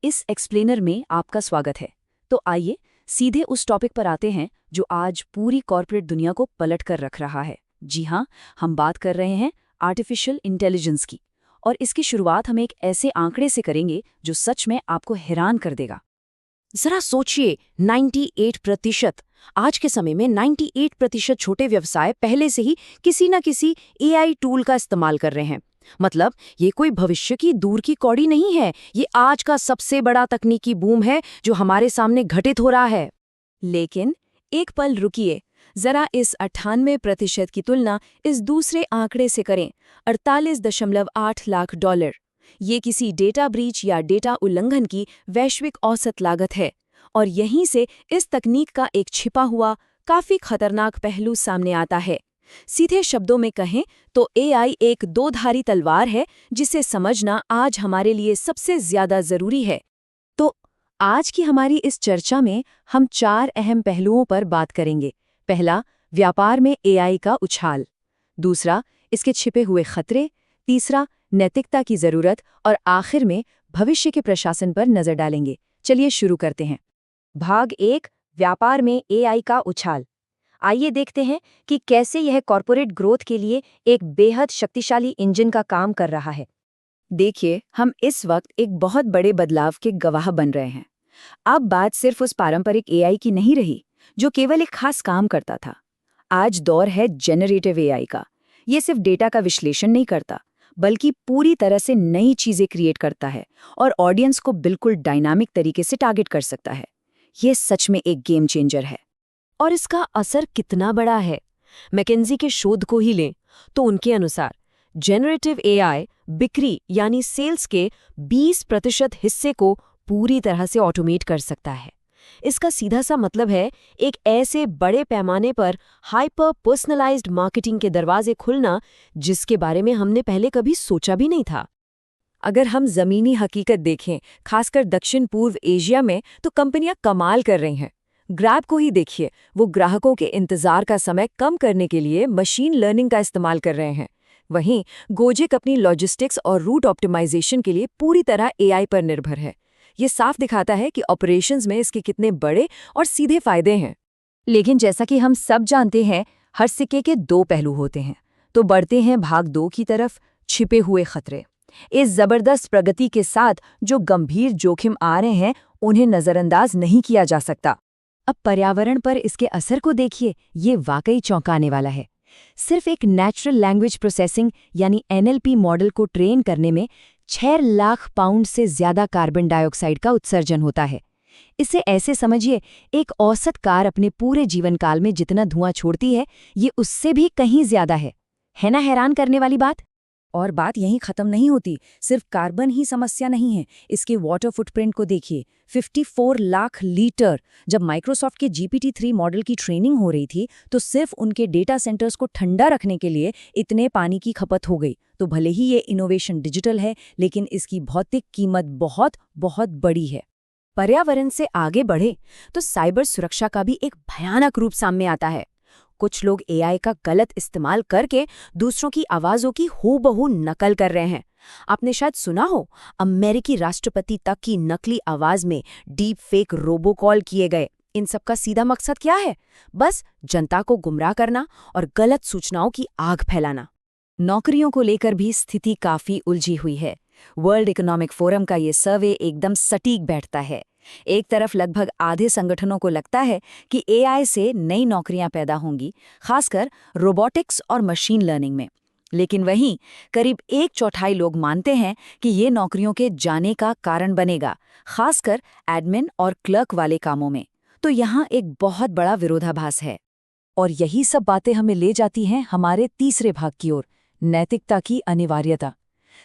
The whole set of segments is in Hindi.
इस एक्सप्लेनर में आपका स्वागत है। तो आइए सीधे उस टॉपिक पर आते हैं जो आज पूरी कॉर्पोरेट दुनिया को पलट कर रख रहा है। जी हाँ, हम बात कर रहे हैं आर्टिफिशियल इंटेलिजेंस की। और इसकी शुरुआत हम एक ऐसे आंकड़े से करेंगे जो सच में आपको हैरान कर देगा। जरा सोचिए, 98%। आज के समय में 98% छोटे व्यवसाय पहले से ही किसी न किसी एआई टूल का इस्तेमाल कर रहे हैं। मतलब ये कोई भविष्य की दूर की कौड़ी नहीं है, ये आज का सबसे बड़ा तकनीकी बूम है जो हमारे सामने घटित हो रहा है। लेकिन एक पल रुकिए, जरा इस 98% की तुलना इस दूसरे आंकड़े से करें, 48.8 लाख डॉलर। ये किसी डेटा ब्रीच या डेटा उल्लंघन की वैश्विक औसत लागत है। और यहीं से इस तकनीक का एक छिपा हुआ, काफी खतरनाक पहलू सामने आता है। सीधे शब्दों में कहें तो एआई एक दोधारी तलवार है जिसे समझना आज हमारे लिए सबसे ज्यादा जरूरी है। तो आज की हमारी इस चर्चा में हम 4 अहम पहलुओं पर बात करेंगे। पहला, व्यापार में एआई का उछाल। दूसरा, इसके छिपे हुए खतरे। तीसरा, नैतिकता की जरूरत। और आखिर में भविष्य के प्रशासन पर नजर डालेंगे। चलिए शुरू करते हैं। भाग 1, व्यापार में एआई का उछाल। आइए देखते हैं कि कैसे यह कॉर्पोरेट ग्रोथ के लिए एक बेहद शक्तिशाली इंजन का काम कर रहा है। देखिए, हम इस वक्त एक बहुत बड़े बदलाव के गवाह बन रहे हैं। अब बात सिर्फ उस पारंपरिक एआई की नहीं रही जो केवल एक खास काम करता था। आज दौर है जेनरेटिव एआई का। ये सिर्फ डेटा का विश्लेषण नहीं करता, बल्कि पूरी तरह से नई चीजें क्रिएट करता है और ऑडियंस को बिल्कुल डायनामिक तरीके से टारगेट कर सकता है। ये सच में एक गेम चेंजर है। और इसका असर कितना बड़ा है? मैकेंजी के शोध को ही लें तो उनके अनुसार जेनरेटिव एआई बिक्री यानी सेल्स के 20% हिस्से को पूरी तरह से ऑटोमेट कर सकता है। इसका सीधा सा मतलब है एक ऐसे बड़े पैमाने पर हाइपर पर्सनलाइज्ड मार्केटिंग के दरवाजे खुलना जिसके बारे में हमने पहले कभी सोचा भी नहीं था। अगर हम जमीनी हकीकत देखें, खासकर दक्षिण पूर्व एशिया में, तो कंपनियां कमाल कर रही हैं। ग्रैब को ही देखिए, वो ग्राहकों के इंतजार का समय कम करने के लिए मशीन लर्निंग का इस्तेमाल कर रहे हैं। वहीं गोजेक अपनी लॉजिस्टिक्स और रूट ऑप्टिमाइजेशन के लिए पूरी तरह एआई पर निर्भर है। ये साफ दिखाता है कि ऑपरेशंस में इसके कितने बड़े और सीधे फायदे हैं। लेकिन जैसा कि हम सब जानते हैं, हर सिक्के के 2 पहलू होते हैं। तो बढ़ते हैं भाग 2 की तरफ, छिपे हुए खतरे। इस जबरदस्त प्रगति के साथ जो गंभीर जोखिम आ रहे हैं, उन्हें नजरअंदाज नहीं किया जा सकता। अब पर्यावरण पर इसके असर को देखिए, ये वाकई चौंकाने वाला है। सिर्फ एक नेचुरल लैंग्वेज प्रोसेसिंग यानी एनएलपी मॉडल को ट्रेन करने में 6 लाख पाउंड से ज्यादा कार्बन डाइऑक्साइड का उत्सर्जन होता है। इसे ऐसे समझिए, एक औसत कार अपने पूरे जीवन काल में जितना धुआं छोड़ती है, ये उससे भी कहीं ज्यादा है ना हैरान करने वाली बात? और बात यहीं खत्म नहीं होती। सिर्फ कार्बन ही समस्या नहीं है, इसके वाटर फुटप्रिंट को देखिए, 54 लाख लीटर। जब माइक्रोसॉफ्ट के GPT-3 मॉडल की ट्रेनिंग हो रही थी तो सिर्फ उनके डेटा सेंटर्स को ठंडा रखने के लिए इतने पानी की खपत हो गई। तो भले ही ये इनोवेशन डिजिटल है, लेकिन इसकी भौतिक कीमत बहुत बहुत बड़ी है। पर्यावरण से आगे बढ़े तो साइबर सुरक्षा का भी एक भयानक रूप सामने आता है। कुछ लोग एआई का गलत इस्तेमाल करके दूसरों की आवाज़ों की हूबहू नकल कर रहे हैं। आपने शायद सुना हो, अमेरिकी राष्ट्रपति तक की नकली आवाज़ में डीप फेक रोबो कॉल किए गए। इन सब का सीधा मकसद क्या है? बस जनता को गुमराह करना और गलत सूचनाओं की आग फैलाना। नौकरियों को लेकर भी स्थिति काफ़ी उलझी हुई है। वर्ल्ड इकोनॉमिक फोरम का ये सर्वे एकदम सटीक बैठता है। एक तरफ लगभग आधे संगठनों को लगता है कि एआई से नई नौकरियां पैदा होंगी, खासकर रोबोटिक्स और मशीन लर्निंग में। लेकिन वहीं करीब 1/4 लोग मानते हैं कि ये नौकरियों के जाने का कारण बनेगा, खासकर एडमिन और क्लर्क वाले कामों में। तो यहाँ एक बहुत बड़ा विरोधाभास है। और यही सब बातें हमें ले जाती हैं हमारे तीसरे भाग की ओर, नैतिकता की अनिवार्यता।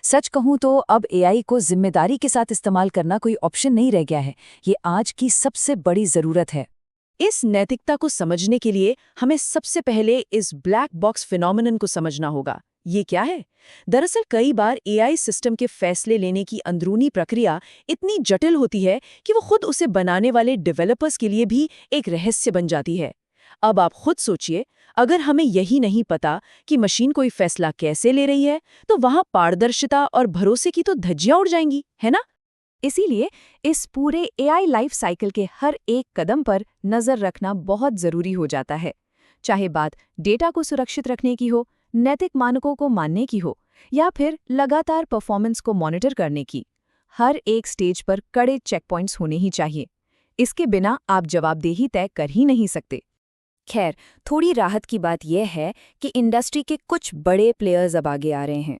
सच कहूं तो अब एआई को जिम्मेदारी के साथ इस्तेमाल करना कोई ऑप्शन नहीं रह गया है। ये आज की सबसे बड़ी जरूरत है। इस नैतिकता को समझने के लिए हमें सबसे पहले इस ब्लैक बॉक्स फिनोमेनन को समझना होगा। ये क्या है? दरअसल कई बार एआई सिस्टम के फैसले लेने की अंदरूनी प्रक्रिया इतनी जटिल होती है कि वो खुद उसे बनाने वाले डेवलपर्स के लिए भी एक रहस्य बन जाती है। अब आप खुद सोचिए, अगर हमें यही नहीं पता कि मशीन कोई फैसला कैसे ले रही है, तो वहां पारदर्शिता और भरोसे की तो धज्जियां उड़ जाएंगी, है ना? इसीलिए इस पूरे एआई लाइफ साइकिल के हर एक कदम पर नज़र रखना बहुत ज़रूरी हो जाता है। चाहे बात डेटा को सुरक्षित रखने की हो, नैतिक मानकों को मानने की हो, या फिर लगातार परफॉर्मेंस को मॉनिटर करने की, हर एक स्टेज पर कड़े चेकपॉइंट्स होने ही चाहिए। इसके बिना आप जवाबदेही तय कर ही नहीं सकते। खैर, थोड़ी राहत की बात यह है कि इंडस्ट्री के कुछ बड़े प्लेयर्स अब आगे आ रहे हैं।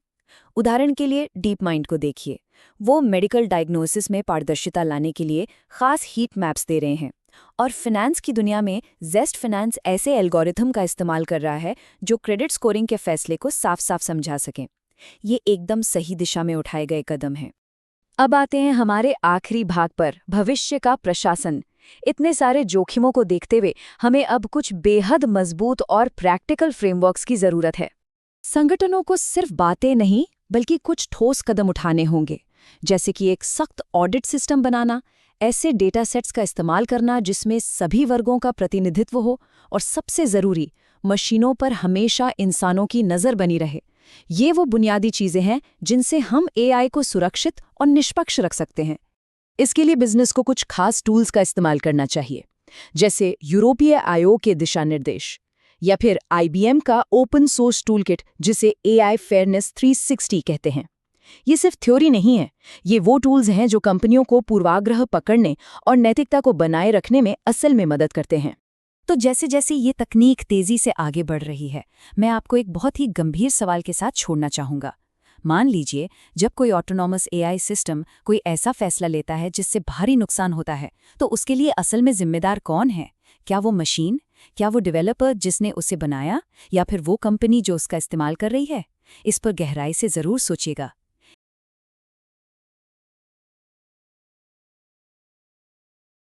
उदाहरण के लिए डीप माइंड को देखिए। वो मेडिकल डायग्नोसिस में पारदर्शिता लाने के लिए खास हीट मैप्स दे रहे हैं, और फिनेंस की दुनिया में जेस्ट फिनेंस ऐसे एल्गोरिथम का इस्तेमाल कर रहा है जो क्रेडिट स्कोरिंग के फैसले को साफ साफ समझा सकें। ये एकदम सही दिशा में उठाए गए कदम हैं। अब आते हैं हमारे आखिरी भाग पर, भविष्य का प्रशासन। इतने सारे जोखिमों को देखते हुए हमें अब कुछ बेहद मजबूत और प्रैक्टिकल फ्रेमवर्क्स की जरूरत है। संगठनों को सिर्फ बातें नहीं बल्कि कुछ ठोस कदम उठाने होंगे, जैसे कि एक सख्त ऑडिट सिस्टम बनाना, ऐसे डेटा सेट्स का इस्तेमाल करना जिसमें सभी वर्गों का प्रतिनिधित्व हो, और सबसे ज़रूरी, मशीनों पर हमेशा इंसानों की नज़र बनी रहे। ये वो बुनियादी चीज़ें हैं जिनसे हम एआई को सुरक्षित और निष्पक्ष रख सकते हैं। इसके लिए बिजनेस को कुछ खास टूल्स का इस्तेमाल करना चाहिए, जैसे यूरोपीय आयोग के दिशा निर्देश, या फिर IBM का ओपन सोर्स टूलकिट जिसे AI फेयरनेस 360 कहते हैं। ये सिर्फ थ्योरी नहीं है, ये वो टूल्स हैं जो कंपनियों को पूर्वाग्रह पकड़ने और नैतिकता को बनाए रखने में असल में मदद करते हैं। तो जैसे जैसे ये तकनीक तेजी से आगे बढ़ रही है, मैं आपको एक बहुत ही गंभीर सवाल के साथ छोड़ना चाहूँगा। मान लीजिए, जब कोई ऑटोनॉमस AI सिस्टम कोई ऐसा फैसला लेता है जिससे भारी नुकसान होता है, तो उसके लिए असल में जिम्मेदार कौन है? क्या वो मशीन? क्या वो डेवलपर जिसने उसे बनाया? या फिर वो कंपनी जो उसका इस्तेमाल कर रही है? इस पर गहराई से ज़रूर सोचिएगा।